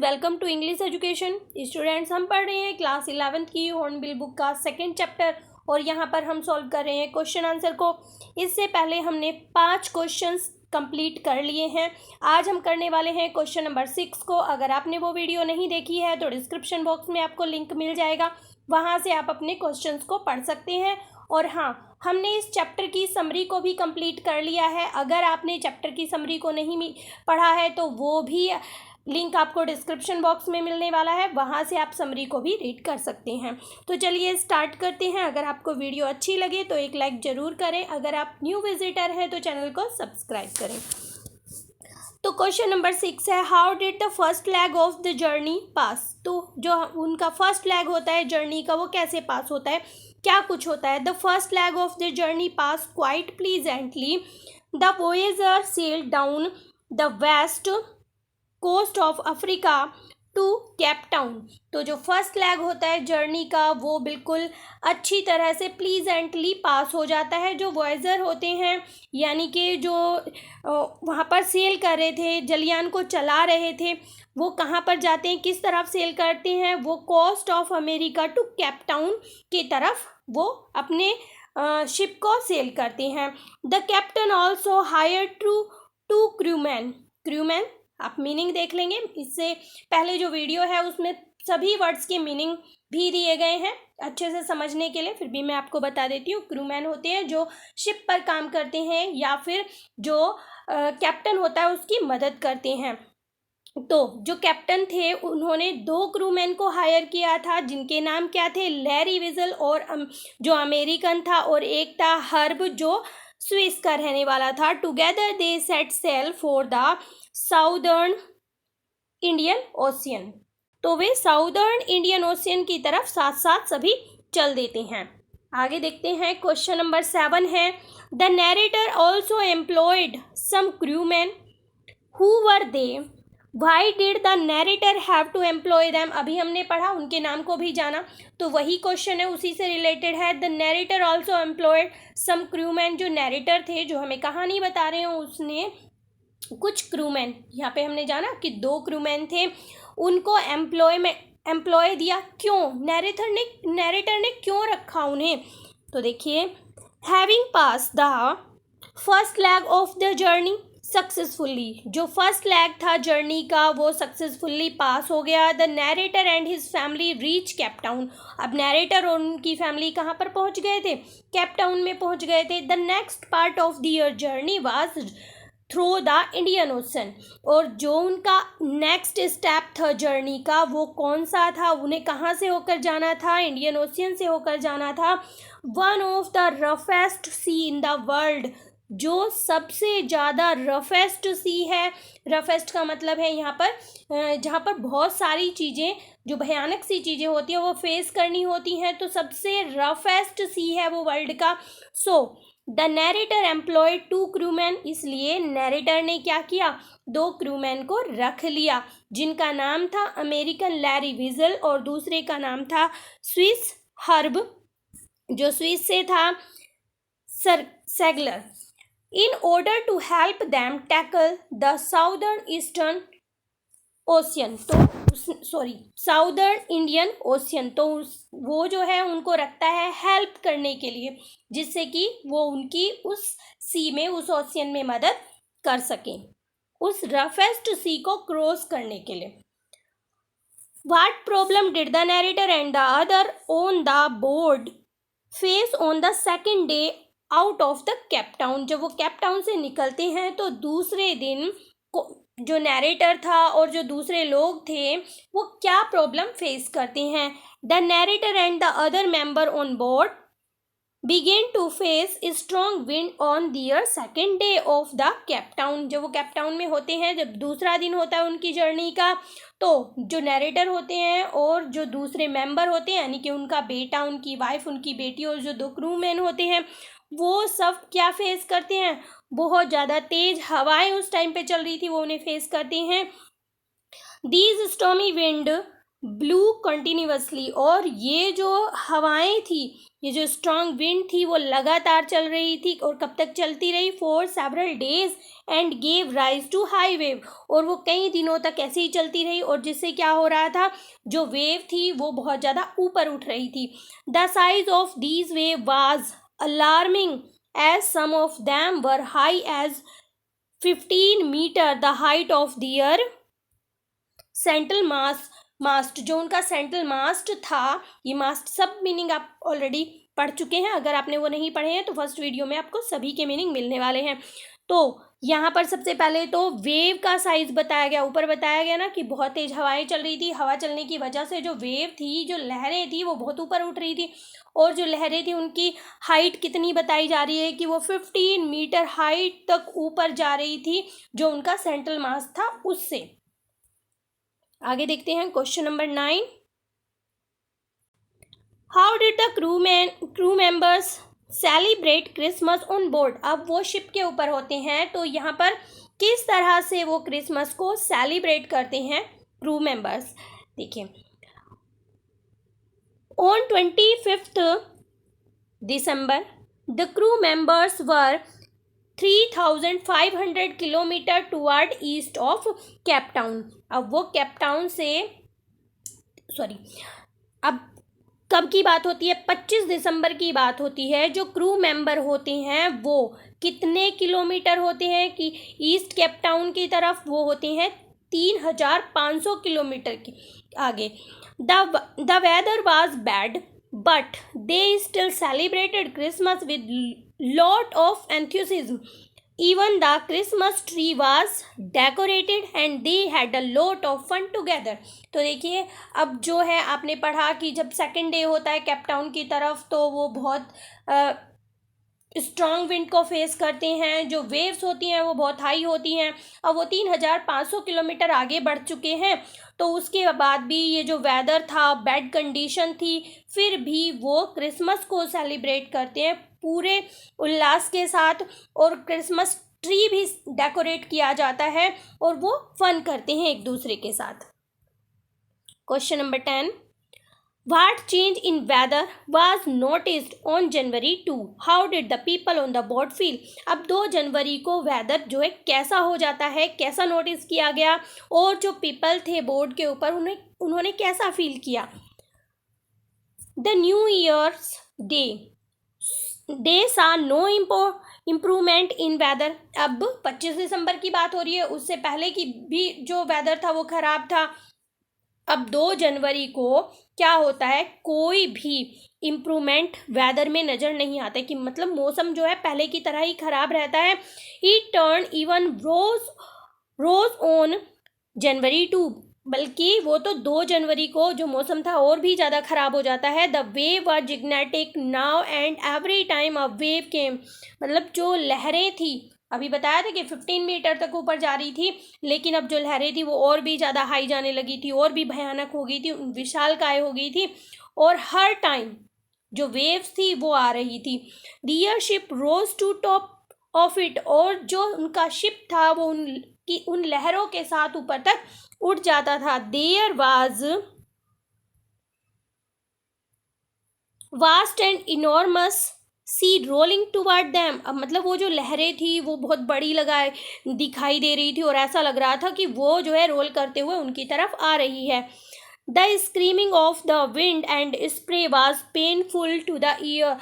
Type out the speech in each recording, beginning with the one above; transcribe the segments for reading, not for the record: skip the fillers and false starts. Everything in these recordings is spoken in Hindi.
Welcome to English education. Students, हम पढ़ रहे हैं क्लास 11th की हॉर्नबिल बुक का सेकंड चैप्टर और यहाँ पर हम सॉल्व कर रहे हैं क्वेश्चन आंसर को। इससे पहले हमने 5 क्वेश्चंस कंप्लीट कर लिए हैं। आज हम करने वाले हैं क्वेश्चन नंबर 6 को। अगर आपने वो वीडियो नहीं देखी है तो डिस्क्रिप्शन बॉक्स में आपको लिंक मिल जाएगा, वहाँ से आप अपने क्वेश्चंस को पढ़ सकते हैं। और हाँ, हमने इस चैप्टर की समरी को भी कंप्लीट कर लिया है। अगर आपने चैप्टर की समरी को नहीं पढ़ा है तो वो भी लिंक आपको डिस्क्रिप्शन बॉक्स में मिलने वाला है, वहाँ से आप समरी को भी रीड कर सकते हैं। तो चलिए स्टार्ट करते हैं। अगर आपको वीडियो अच्छी लगे तो एक लाइक ज़रूर करें। अगर आप न्यू विजिटर हैं तो चैनल को सब्सक्राइब करें। तो क्वेश्चन नंबर 6 है, how did the first leg of the journey pass. तो जो उनका फर्स्ट लेग होता है जर्नी का, वो कैसे पास होता है, क्या कुछ होता है। The first leg of the journey pass quite pleasantly. The voyager sailed down the west coast of Africa to Cape Town. तो जो फर्स्ट लेग होता है जर्नी का वो बिल्कुल अच्छी तरह से प्लीजेंटली पास हो जाता है। जो वॉयेजर होते हैं यानी कि जो वहाँ पर सेल कर रहे थे, जलियान को चला रहे थे, वो कहाँ पर जाते हैं, किस तरफ सेल करते हैं, वो coast of America to Cape Town की तरफ वो अपने शिप को सेल करते हैं। The captain also hire two crewmen आप मीनिंग देख लेंगे। इससे पहले जो वीडियो है उसमें सभी वर्ड्स के मीनिंग भी दिए गए हैं अच्छे से समझने के लिए, फिर भी मैं आपको बता देती हूँ। क्रूमैन होते हैं जो शिप पर काम करते हैं या फिर जो कैप्टन होता है उसकी मदद करते हैं। तो जो कैप्टन थे उन्होंने 2 क्रूमैन को हायर किया था, जिनके नाम क्या थे, लैरी विजल और जो अमेरिकन था, और एक था हर्ब जो स्विस का रहने वाला था। Together they set sail for the southern Indian ocean. तो वे साउदर्न इंडियन ओशियन की तरफ साथ साथ सभी चल देते हैं। आगे देखते हैं। क्वेश्चन नंबर 7 है, the narrator also employed some crewmen, who were they, why did the narrator have to employ them. अभी हमने पढ़ा, उनके नाम को भी जाना, तो वही क्वेश्चन है, उसी से रिलेटेड है। The narrator also employed some crewman, जो नैरेटर थे, जो हमें कहानी बता रहे हो, उसने कुछ क्रूमैन, यहाँ पे हमने जाना कि 2 क्रूमैन थे, उनको एम्प्लॉय दिया। क्यों, नैरेटर ने क्यों रखा उन्हें, तो देखिए, having pass the first leg of the journey successfully. जो फर्स्ट लेग था जर्नी का वो सक्सेसफुली पास हो गया। The narrator and his family reach Cape Town. अब नैरेटर और उनकी फैमिली कहाँ पर पहुँच गए थे, केप टाउन में पहुँच गए थे। The next part of the journey was through the Indian ocean. और जो उनका नेक्स्ट स्टेप था जर्नी का वो कौन सा था, उन्हें कहाँ से होकर जाना था, इंडियन ओशियन से होकर जाना था। One of the roughest sea in the world, जो सबसे ज़्यादा रफेस्ट सी है। रफेस्ट का मतलब है यहाँ पर जहाँ पर बहुत सारी चीज़ें, जो भयानक सी चीज़ें होती हैं वो फेस करनी होती हैं, तो सबसे रफेस्ट सी है वो वर्ल्ड का। So the narrator employed 2 crewman, इसलिए नैरेटर ने क्या किया, 2 क्रूमैन को रख लिया, जिनका नाम था अमेरिकन लैरी विजल और दूसरे का नाम था स्विस हर्ब, जो स्विस से था Seigler, in order to help them tackle the southern eastern ocean, तो साउदर्न इंडियन ओशियन। तो वो जो है उनको रखता है हेल्प करने के लिए, जिससे कि वो उनकी उस सी में, उस ओशियन में मदद कर सकें, उस रफेस्ट सी को क्रॉस करने के लिए। What problem did the narrator and the other on the board face on the second day out of the Cape Town. जब वो केप टाउन से निकलते हैं तो दूसरे दिन जो नैरेटर था और जो दूसरे लोग थे वो क्या प्रॉब्लम फेस करते हैं। The narrator and the other member on board began to face strong wind on their second day of the Cape Town. जब वो केप टाउन में होते हैं, जब दूसरा दिन होता है उनकी जर्नी का, तो जो नैरेटर होते हैं और जो दूसरे मेंबर होते हैं यानी कि उनका बेटा, उनकी वाइफ, उनकी बेटी और जो 2 क्रूमैन होते हैं, वो सब क्या फेस करते हैं, बहुत ज़्यादा तेज़ हवाएं उस टाइम पे चल रही थी, वो उन्हें फेस करते हैं। These stormy wind blue continuously, और ये जो हवाएं थी, ये जो स्ट्रॉन्ग विंड थी वो लगातार चल रही थी, और कब तक चलती रही, for several days and gave rise to high wave, और वो कई दिनों तक ऐसे ही चलती रही, और जिससे क्या हो रहा था, जो वेव थी वो बहुत ज़्यादा ऊपर उठ रही थी। The size of these wave was alarming as some of them were high as 15 meter the height of their central mast. जो उनका सेंट्रल मास्ट था, ये मास्ट सब मीनिंग आप ऑलरेडी पढ़ चुके हैं, अगर आपने वो नहीं पढ़े हैं तो फर्स्ट वीडियो में आपको सभी के मीनिंग मिलने वाले हैं। तो यहाँ पर सबसे पहले तो वेव का साइज बताया गया, ऊपर बताया गया ना कि बहुत तेज हवाएं चल रही थी, हवा चलने की वजह से जो वेव थी, जो लहरें थी वो बहुत ऊपर उठ रही थी, और जो लहरें थी उनकी हाइट कितनी बताई जा रही है कि वो 15 मीटर हाइट तक ऊपर जा रही थी, जो उनका सेंट्रल मास था उससे। आगे देखते हैं question number 9। How did the crew members celebrate Christmas on board. अब वो शिप के ऊपर होते हैं, तो यहाँ पर किस तरह से वो क्रिसमस को सेलिब्रेट करते हैं क्रू मेंबर्स। देखिए, on 25 December the crew members were 3500 kilometre toward east of Cape Town. अब वो केप टाउन से अब कब की बात होती है, 25 दिसंबर की बात होती है। जो क्रू मेंबर होते हैं वो कितने किलोमीटर होते हैं कि ईस्ट केप टाउन की तरफ, वो होते हैं 3500 किलोमीटर की आगे। The weather was bad but they still celebrated Christmas with lot of enthusiasm. Even the Christmas tree was decorated and they had a lot of fun together. तो देखिए, अब जो है आपने पढ़ा कि जब सेकेंड डे होता है केप टाउन की तरफ, तो वो बहुत स्ट्रॉन्ग विंड को फेस करते हैं, जो वेव्स होती हैं वो बहुत हाई होती हैं। अब वो 3500 किलोमीटर आगे बढ़ चुके हैं, तो उसके बाद भी ये जो वेदर था, बैड कंडीशन थी, फिर भी वो क्रिसमस को सेलिब्रेट करते हैं पूरे उल्लास के साथ, और क्रिसमस ट्री भी डेकोरेट किया जाता है, और वो फन करते हैं एक दूसरे के साथ। Question number 10। What change in weather was noticed on January 2? How did the people on the board feel? अब 2 जनवरी को वेदर जो है कैसा हो जाता है, कैसा नोटिस किया गया, और जो पीपल थे बोर्ड के ऊपर उन्होंने कैसा फील किया। द न्यू ईयर्स डे सा नो इम्प्रूवमेंट इन वेदर। अब 25 दिसंबर की बात हो रही है, उससे पहले की भी जो वेदर था वो खराब था। अब 2 जनवरी को क्या होता है, कोई भी इम्प्रूवमेंट वेदर में नज़र नहीं आता, कि मतलब मौसम जो है पहले की तरह ही खराब रहता है। It turn even rose on January 2, बल्कि वो तो 2 जनवरी को जो मौसम था और भी ज़्यादा ख़राब हो जाता है। The wave were gigantic now and every time a wave came. मतलब जो लहरें थी, अभी बताया था कि 15 मीटर तक ऊपर जा रही थी, लेकिन अब जो लहरें थी वो और भी ज़्यादा हाई जाने लगी थी, और भी भयानक हो गई थी, विशालकाय हो गई थी, और हर टाइम जो वेव्स थी वो आ रही थी। Their ship rose to top of it, और जो उनका शिप था वो उन लहरों के साथ ऊपर तक उड़ जाता था। There was vast and enormous sea rolling toward them. अब मतलब वो जो लहरें थी वो बहुत बड़ी दिखाई दे रही थी, और ऐसा लग रहा था कि वो जो है रोल करते हुए उनकी तरफ आ रही है। The screaming of the wind and spray was painful to the ear.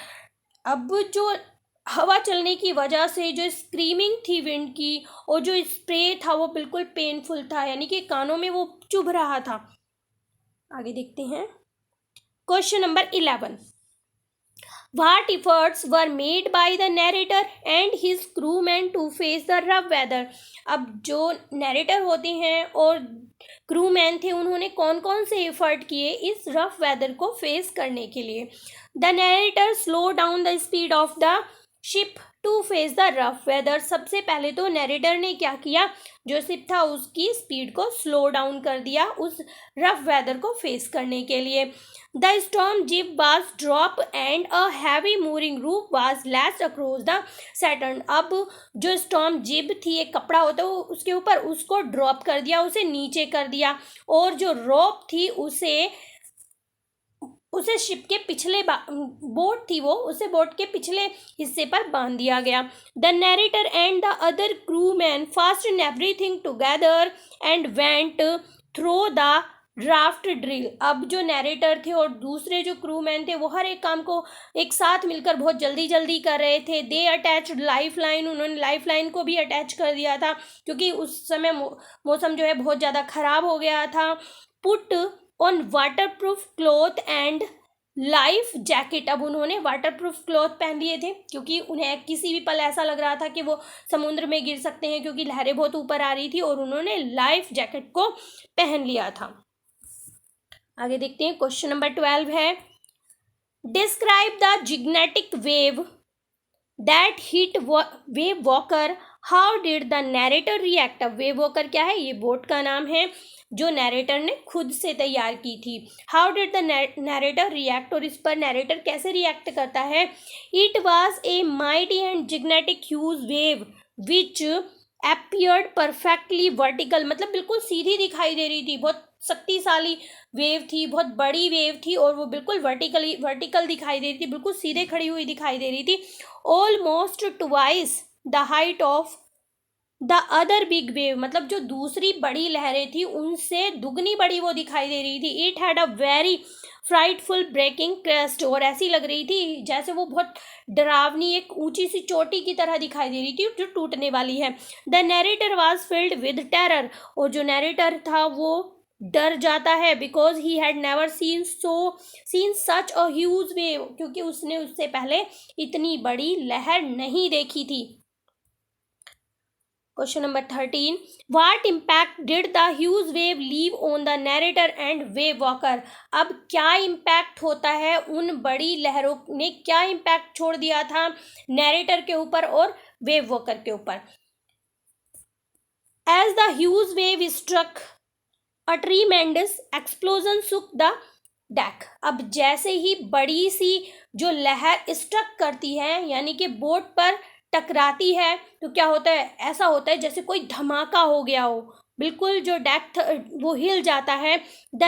अब जो हवा चलने की वजह से जो स्क्रीमिंग थी विंड की, और जो स्प्रे था वो बिल्कुल पेनफुल था, यानी कि कानों में वो चुभ रहा था। आगे देखते हैं question number 11। What efforts were made by the narrator and his crewmen to face the rough weather? अब जो नैरेटर होते हैं और क्रूमैन थे, उन्होंने कौन कौन से एफर्ट किए इस रफ वेदर को फेस करने के लिए। The narrator slow down the speed of the ship to face the rough weather. सबसे पहले तो नरेटर ने क्या किया, जो शिप था उसकी स्पीड को स्लो डाउन कर दिया उस रफ वेदर को फेस करने के लिए। द स्टॉर्म जिब was drop and a heavy mooring रूप was lashed across the Saturn. अब जो स्टॉर्म जिब थी, एक कपड़ा होता है उसके ऊपर, उसको ड्रॉप कर दिया, उसे नीचे कर दिया, और जो रोप थी उसे शिप के पिछले बोट थी वो उसे बोट के पिछले हिस्से पर बांध दिया गया। The narrator and the other crew man fasten everything together and went through the draft drill. अब जो नरेटर थे और दूसरे जो क्रू मैन थे वो हर एक काम को एक साथ मिलकर बहुत जल्दी जल्दी कर रहे थे। दे अटैच्ड लाइफ लाइन, उन्होंने लाइफ लाइन को भी अटैच कर दिया था क्योंकि उस समय मौसम जो है बहुत ज़्यादा ख़राब हो गया था। Put on waterproof cloth and life jacket. अब उन्होंने वाटरप्रूफ क्लॉथ पहन लिए थे क्योंकि उन्हें किसी भी पल ऐसा लग रहा था कि वो समुद्र में गिर सकते हैं क्योंकि लहरें बहुत ऊपर आ रही थी, और उन्होंने लाइफ जैकेट को पहन लिया था। आगे देखते हैं, क्वेश्चन नंबर 12 है, describe the gigantic wave that hit wave walker, how did the narrator react. अब वेव वॉकर क्या है, ये बोट का नाम है जो नरेटर ने खुद से तैयार की थी। How did the narrator react, और इस पर नरेटर कैसे रिएक्ट करता है। It was a mighty and gigantic huge wave which appeared perfectly vertical, मतलब बिल्कुल सीधी दिखाई दे रही थी, बहुत शक्तिशाली वेव थी, बहुत बड़ी वेव थी, और वो बिल्कुल वर्टिकल दिखाई दे रही थी, बिल्कुल सीधे खड़ी हुई दिखाई दे रही थी। Almost twice the height of the other big wave, मतलब जो दूसरी बड़ी लहरें थी उनसे दुगनी बड़ी वो दिखाई दे रही थी। It had a very frightful breaking crest, और ऐसी लग रही थी जैसे वो बहुत डरावनी एक ऊंची सी चोटी की तरह दिखाई दे रही थी जो टूटने वाली है। The narrator was filled with terror, और जो नरेटर था वो डर जाता है, because he had never seen such a huge wave, क्योंकि उसने उससे पहले इतनी बड़ी लहर नहीं देखी थी। Question number 13, what impact did the huge wave leave on the narrator and wave walker. अब क्या इम्पैक्ट होता है, उन बड़ी लहरों ने क्या इम्पैक्ट छोड़ दिया था नरेटर के ऊपर और वेव वॉकर के ऊपर। As the huge wave struck a tremendous explosion shook the deck. अब जैसे ही बड़ी सी जो लहर स्ट्रक करती है यानी कि बोट पर टकराती है तो क्या होता है, ऐसा होता है जैसे कोई धमाका हो गया हो, बिल्कुल जो डेक वो हिल जाता है। The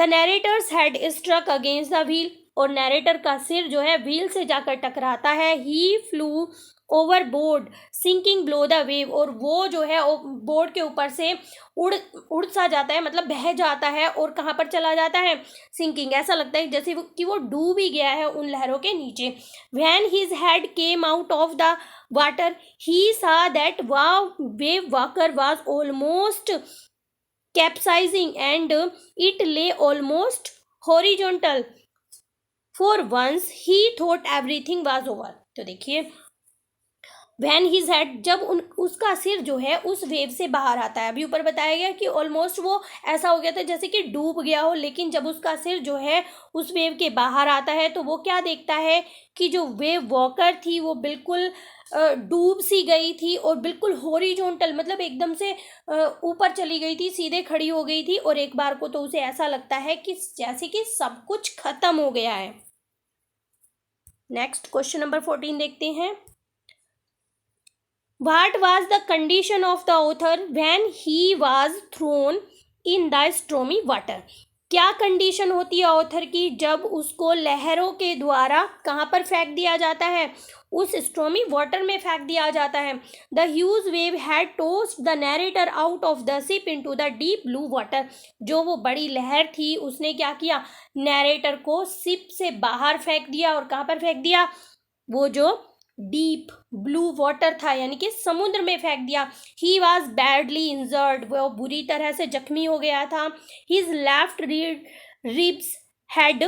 narrator's head struck against the wheel, और नरेटर का सिर जो है व्हील से जाकर टकराता है। He flew overboard sinking below the wave, और वो जो है बोर्ड के ऊपर से उड़ सा जाता है, मतलब बह जाता है, और कहाँ पर चला जाता है, सिंकिंग, ऐसा लगता है जैसे कि वो डूब ही गया है उन लहरों के नीचे। When his head came out of the water he saw that wave walker was almost capsizing and it lay almost horizontal. For once he thought everything was over. तो देखिए, वैन हिज हेड, जब उसका सिर जो है उस वेव से बाहर आता है, अभी ऊपर बताया गया कि ऑलमोस्ट वो ऐसा हो गया था जैसे कि डूब गया हो, लेकिन जब उसका सिर जो है उस वेव के बाहर आता है तो वो क्या देखता है कि जो वेव वॉकर थी वो बिल्कुल डूब सी गई थी, और बिल्कुल हॉरिजॉन्टल, मतलब एकदम से ऊपर चली गई थी, सीधे खड़ी हो गई थी, और एक बार को तो उसे ऐसा लगता है कि जैसे कि सब कुछ खत्म हो गया है। नेक्स्ट क्वेश्चन नंबर 14 देखते हैं। What was the condition of the author when he was thrown in the stormy water? क्या कंडीशन होती है ऑथर की जब उसको लहरों के द्वारा कहाँ पर फेंक दिया जाता है, उस स्टॉर्मी वाटर में फेंक दिया जाता है। The huge wave had tossed the narrator out of the ship into the deep blue water. जो वो बड़ी लहर थी उसने क्या किया, नरेटर को शिप से बाहर फेंक दिया, और कहाँ पर फेंक दिया, वो जो डीप ब्लू वाटर था यानी कि समुद्र में फेंक दिया। ही वॉज बैडली इंजर्ड, वो बुरी तरह से जख्मी हो गया था। His left ribs had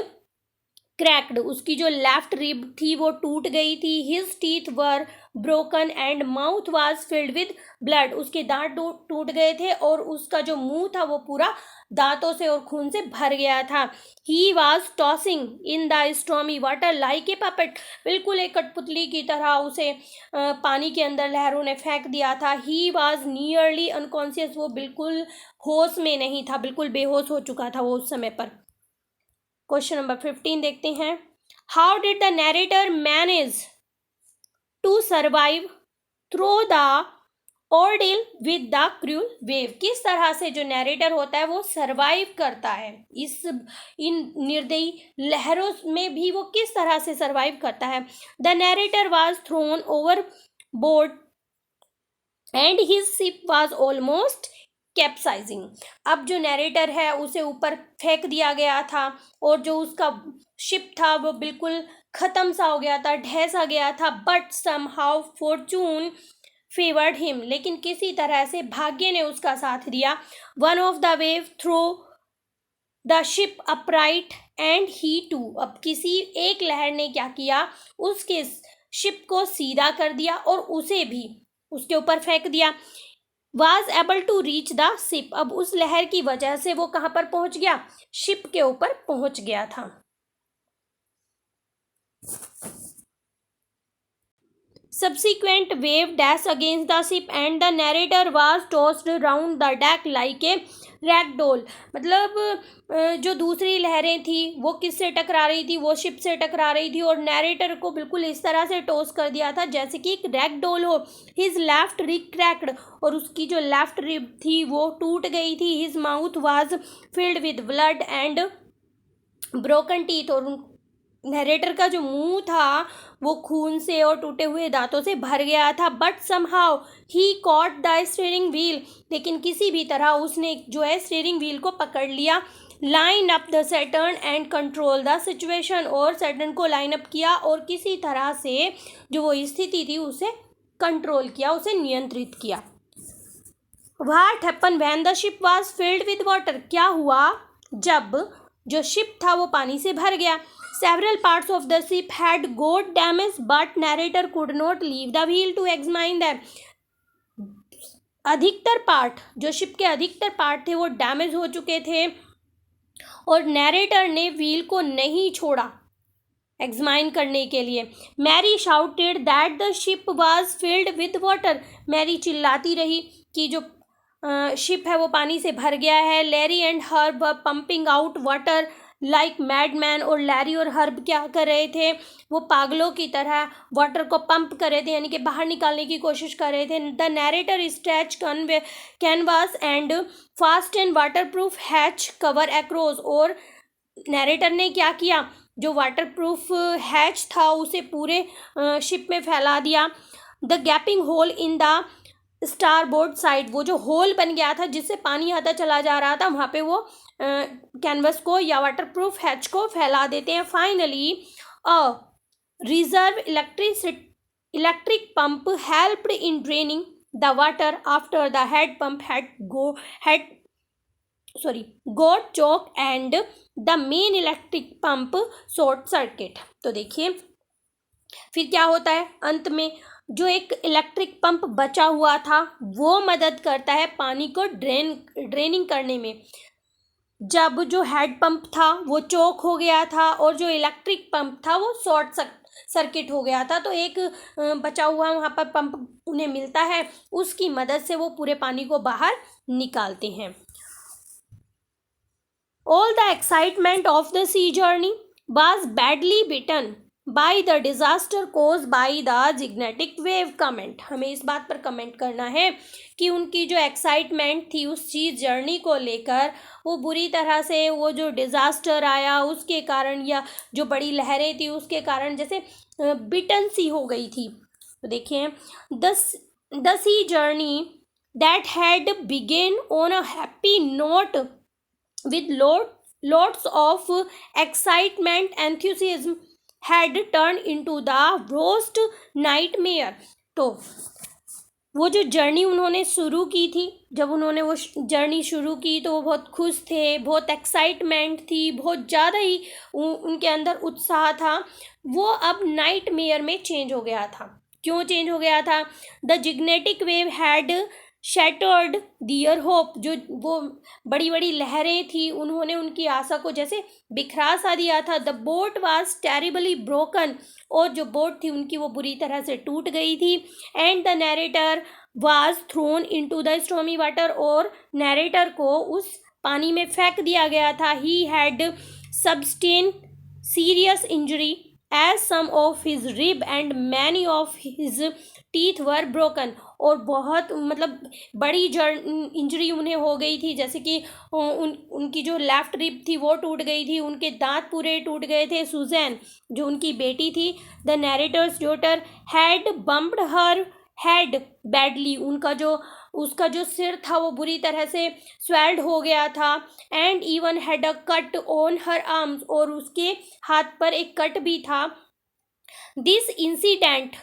cracked, उसकी जो लेफ्ट रिब थी वो टूट गई थी। His teeth were broken and mouth was filled with blood, उसके दांत टूट गए थे और उसका जो मुंह था वो पूरा दांतों से और खून से भर गया था। He was tossing in the stormy water like a puppet, बिल्कुल एक कठपुतली की तरह उसे पानी के अंदर लहरों ने फेंक दिया था। ही वॉज नियरली अनकॉन्शियस, वो बिल्कुल होश में नहीं था, बिल्कुल बेहोश हो चुका था वो उस समय पर। क्वेश्चन नंबर 15 देखते हैं। How did the narrator manage to survive through the ordeal with the cruel wave, किस तरह से जो नैरेटर होता है वो सरवाइव करता है इन निर्दयी लहरों में भी, वो किस तरह से सरवाइव करता है। The narrator was throne over board and his ship was almost capsizing, अब जो नैरेटर है उसे ऊपर फेंक दिया गया था और जो उसका शिप था वो बिल्कुल खत्म सा हो गया था, ढह सा गया था। But somehow fortune favoured him, लेकिन किसी तरह से भाग्य ने उसका साथ दिया। One of the wave throw the ship upright and he too, अब किसी एक लहर ने क्या किया, उसके शिप को सीधा कर दिया और उसे भी उसके ऊपर फेंक दिया। Was able to reach the ship, अब उस लहर की वजह से वो कहाँ पर पहुंच गया, शिप के ऊपर पहुंच गया था। Subsequent wave dash against the ship and the narrator was tossed round the deck like a ragdoll, मतलब जो दूसरी लहरें थी वो किससे टकरा रही थी, वो शिप से टकरा रही थी और नैरेटर को बिल्कुल इस तरह से टॉस कर दिया था जैसे कि एक रैगडोल हो। हिज लेफ्ट रिब क्रैक्ड, और उसकी जो लेफ्ट रिब थी वो टूट गई थी। His mouth was filled with blood and broken teeth, और नरेटर का जो मुंह था वो खून से और टूटे हुए दांतों से भर गया था। But somehow he caught the steering wheel, लेकिन किसी भी तरह उसने जो है स्टीयरिंग व्हील को पकड़ लिया। Line up the Saturn and control the situation, और सैटर्न को लाइन अप किया और किसी तरह से जो वो स्थिति थी उसे कंट्रोल किया, उसे नियंत्रित किया। What happen when the ship was filled with water, क्या हुआ जब जो शिप था वो पानी से भर गया। Several parts of the ship had got damaged, but narrator could not leave the wheel to examine them. अधिकतर पार्ट, जो शिप के अधिकतर पार्ट थे वो डैमेज हो चुके थे और नैरेटर ने व्हील को नहीं छोड़ा एग्जामाइन करने के लिए। Mary shouted that the ship was filled with water, Mary चिल्लाती रही कि जो शिप है वो पानी से भर गया है। Larry and Herb were pumping out water like madman, और लैरी और हर्ब क्या कर रहे थे, वो पागलों की तरह वाटर को पंप कर रहे थे, यानी कि बाहर निकालने की कोशिश कर रहे थे। The narrator stretch canvas and fast and water proof hatch cover across, और नैरेटर ने क्या किया, जो वाटर प्रूफ हैच था उसे पूरे शिप में फैला दिया। The gaping hole in the starboard side, वो जो होल बन गया था जिससे पानी आता चला जा रहा था, वहाँ पे वो कैनवस को या वाटर प्रूफ हैच को फैला देते हैं। Finally a reserve electric pump helped in draining the water after the head pump got choke and the main electric pump short circuit. तो देखिए फिर क्या होता है, अंत में जो एक इलेक्ट्रिक पंप बचा हुआ था वो मदद करता है पानी को ड्रेनिंग करने में। जब जो हेड पंप था वो चोक हो गया था और जो इलेक्ट्रिक पंप था वो शॉर्ट सर्किट हो गया था, तो एक बचा हुआ वहाँ पर पंप उन्हें मिलता है, उसकी मदद से वो पूरे पानी को बाहर निकालते हैं। All the excitement of the sea journey was badly beaten by the disaster caused by the gigantic wave comment, हमें इस बात पर कमेंट करना है कि उनकी जो एक्साइटमेंट थी उस चीज़ जर्नी को लेकर वो बुरी तरह से, वो जो डिज़ास्टर आया उसके कारण या जो बड़ी लहरें थी उसके कारण जैसे बिटन सी हो गई थी। तो देखिए the sea journey that had begun on a happy note with lots of excitement enthusiasm had turned into the worst nightmare। तो वो जो जर्नी उन्होंने शुरू की थी, जब उन्होंने वो जर्नी शुरू की तो वो बहुत खुश थे, बहुत एक्साइटमेंट थी, बहुत ज़्यादा ही उनके अंदर उत्साह था। वो अब नाइटमेयर में चेंज हो गया था। क्यों चेंज हो गया था? The gigantic wave had shattered their hope. जो वो बड़ी बड़ी लहरें थी, उन्होंने उनकी आशा को जैसे बिखरा सा दिया था। The boat was terribly broken. और जो बोट थी उनकी वो बुरी तरह से टूट गई थी। And the narrator was thrown into the stormy water. और नैरेटर को उस पानी में फेंक दिया गया था। He had sustain serious injury as some of his rib and many of his teeth were broken. और बहुत मतलब बड़ी इंजरी उन्हें हो गई थी, जैसे कि उनकी जो लेफ्ट रिब थी वो टूट गई थी, उनके दांत पूरे टूट गए थे। सुजैन जो उनकी बेटी थी, the narrator's daughter, had bumped her head badly. उसका जो सिर था वो बुरी तरह से स्वेल्ड हो गया था। And even had a cut on her arms. और उसके हाथ पर एक कट भी था। This incident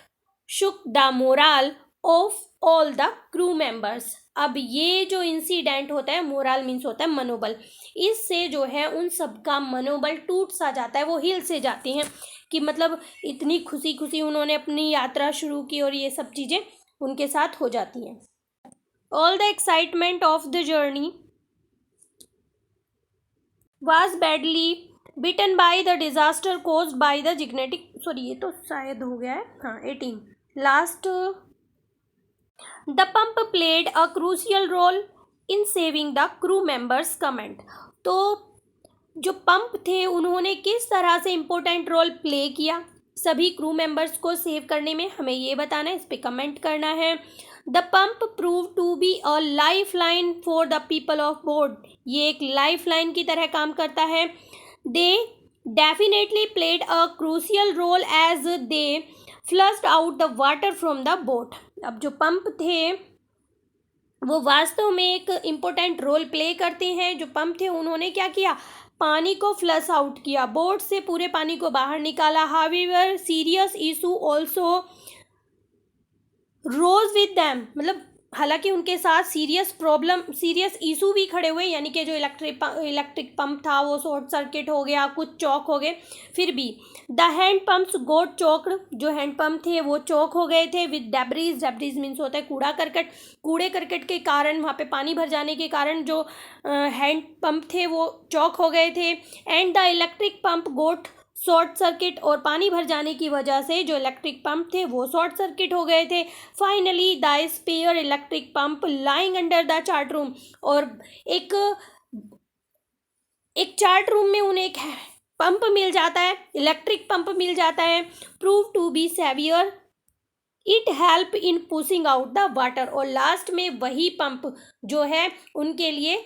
shook the moral of all the crew members. अब ये जो इंसिडेंट होता है, मोरल मीन्स होता है मनोबल, इससे जो है उन सबका मनोबल टूट सा जाता है, वो हिल से जाती हैं कि मतलब इतनी खुशी खुशी उन्होंने अपनी यात्रा शुरू की और ये सब चीज़ें उनके साथ हो जाती हैं। All the excitement of the journey was badly bitten by the disaster caused by the gigantic, sorry ये तो शायद हो गया है, हाँ 18 last. The pump played a crucial role in saving the crew members comment. तो जो पंप थे उन्होंने किस तरह से इम्पोर्टेंट रोल प्ले किया सभी क्रू मेंबर्स को सेव करने में, हमें ये बताना है, इस पर कमेंट करना है। The pump prove to be a life line for the people of board. ये एक लाइफ लाइन की तरह काम करता है। They definitely played a crucial role as they flushed out the water from the boat. अब जो पंप थे वो वास्तव में एक इम्पोर्टेंट रोल प्ले करते हैं। जो पंप थे उन्होंने क्या किया? पानी को फ्लश आउट किया, बोट से पूरे पानी को बाहर निकाला। However serious issue also rose with them. मतलब हालांकि उनके साथ सीरियस इशू भी खड़े हुए, यानी कि जो इलेक्ट्रिक पंप था वो शॉर्ट सर्किट हो गया, कुछ चौक हो गए, फिर भी द हैंड पंप्स गोट चौकड। जो हैंड पंप थे वो चौक हो गए थे विद डेब्रीज मीन्स होता है कूड़े करकट के कारण, वहाँ पे पानी भर जाने के कारण जो हैंड पंप थे वो चौक हो गए थे। And the electric pump got short circuit. और पानी भर जाने की वजह से जो इलेक्ट्रिक पंप थे वो शॉर्ट सर्किट हो गए थे। Finally the spare electric pump lying under the chart room. और एक चार्ट रूम में उन्हें एक पंप मिल जाता है, इलेक्ट्रिक पंप मिल जाता है। Prove to be saviour, it help in pushing out the water. और लास्ट में वही पंप जो है उनके लिए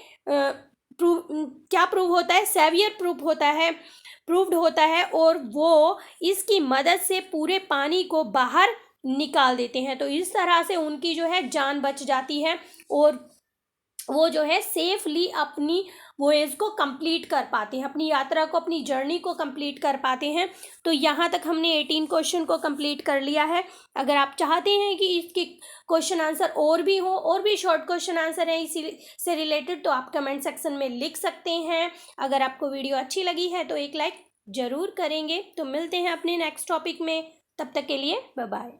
प्रूव होता है, सेवियर प्रूव्ड होता है और वो इसकी मदद से पूरे पानी को बाहर निकाल देते हैं। तो इस तरह से उनकी जो है जान बच जाती है और वो जो है सेफली अपनी वॉयेज को कंप्लीट कर पाते हैं, अपनी यात्रा को, अपनी जर्नी को कंप्लीट कर पाते हैं। तो यहाँ तक हमने 18 क्वेश्चन को कंप्लीट कर लिया है। अगर आप चाहते हैं कि इसके क्वेश्चन आंसर और भी हो, और भी शॉर्ट क्वेश्चन आंसर हैं इसी से रिलेटेड, तो आप कमेंट सेक्शन में लिख सकते हैं। अगर आपको वीडियो अच्छी लगी है तो एक लाइक ज़रूर करेंगे। तो मिलते हैं अपने नेक्स्ट टॉपिक में, तब तक के लिए बाय बाय।